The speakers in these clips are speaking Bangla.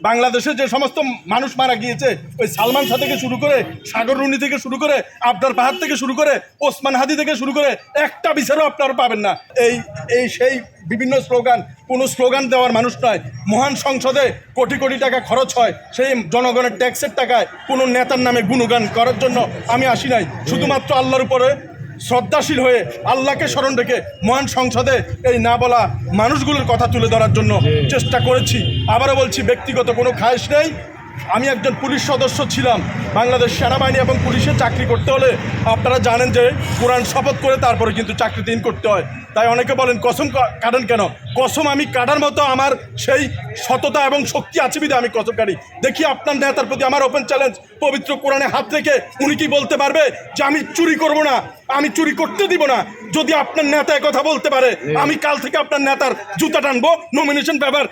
বাংলাদেশে যে সমস্ত মানুষ মারা গিয়েছে, ওই সালমান শাহ থেকে শুরু করে, সাগর রুনি থেকে শুরু করে, আবদার পাহাড় থেকে শুরু করে, ওসমান হাদি থেকে শুরু করে একটা বিচারও আপনারা পাবেন না। সেই বিভিন্ন স্লোগান, কোনো স্লোগান দেওয়ার মানুষ নয়। মহান সংসদে কোটি কোটি টাকা খরচ হয়, সেই জনগণের ট্যাক্সের টাকায় কোনো নেতার নামে গুণগান করার জন্য আমি আসি নাই। শুধুমাত্র আল্লাহর উপরে শ্রদ্ধাশীল হয়ে আল্লাহকে স্মরণ রেখে মহান সংসদে এই না বলা মানুষগুলোর কথা তুলে ধরার জন্য চেষ্টা করেছি। আবারও বলছি, ব্যক্তিগত কোনো খায়েশ নেই। আমি একজন পুলিশ সদস্য ছিলাম। বাংলাদেশ সেনাবাহিনী এবং পুলিশে চাকরি করতে হলে আপনারা জানেন যে কোরআন শপথ করে তারপরে কিন্তু চাকরিতে করতে হয়। তাই অনেকে বলেন কসম কাটেন কেন? কসম আমি কাটার মতো আমার সেই সততা এবং শক্তি আছে বিধে আমি কসম কাটি। দেখি আপনার নেতার প্রতি আমার ওপেন চ্যালেঞ্জ, পবিত্র কোরআনে হাত রেখে উনি কি বলতে পারবে যে আমি চুরি করব না, আমি চুরি করতে দিব না? যদি আপনার নেতা কথা বলতে পারে, আমি কাল থেকে আপনার নেতার জুতা টানবো, নমিনেশন পেপার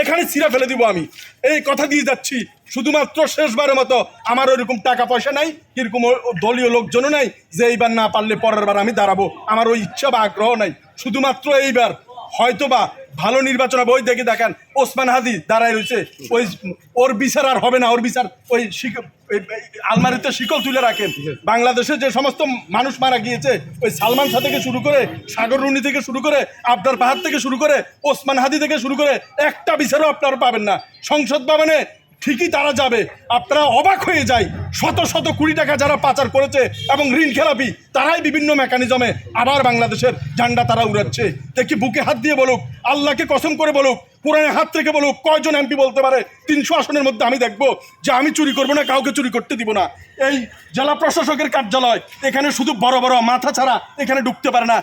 এখানে ছিঁড়ে ফেলে দিব। আমি এই কথা দিয়ে যাচ্ছি। শুধুমাত্র শেষবারের মতো, আমার ওইরকম টাকা পয়সা নাই, কিরকম দলীয় লোকজনও নাই যে এইবার না পারলে পরের বার আমি দাঁড়াবো, আমার ওই ইচ্ছা বা আগ্রহ নাই। শুধুমাত্র এইবার হয়তোবা ভালো নির্বাচন হবে। ওই দেখে দেখেন ওসমান হাদি দাঁড়ায় রয়েছে, ওর বিচার আর হবে না। ওর বিচার ওই আলমারিতে শিকল তুলে রাখেন। বাংলাদেশে যে সমস্ত মানুষ মারা গিয়েছে, ওই সালমান শাহ থেকে শুরু করে, সাগর রুনি থেকে শুরু করে, আবদার পাহাড় থেকে শুরু করে, ওসমান হাদি থেকে শুরু করে একটা বিচারও আপনারা পাবেন না। সংসদ ভবনে ঠিকই তারা যাবে, আপনারা অবাক হয়ে যায়। শত শত কোটি টাকা যারা পাচার করেছে এবং ঋণ খেলাপি, তারাই বিভিন্ন মেকানিজমে আবার বাংলাদেশের ঝান্ডা তারা উড়াচ্ছে। দেখি বুকে হাত দিয়ে বলুক, আল্লাহকে কসম করে বলুক, কোরআনে হাত রেখে বলুক, কয়জন এমপি বলতে পারে 300 আসনের মধ্যে আমি দেখবো যে আমি চুরি করবো না, কাউকে চুরি করতে দিব না। এই জেলা প্রশাসকের কার্যালয়, এখানে শুধু বড় বড় মাথা ছাড়া এখানে ঢুকতে পারে না।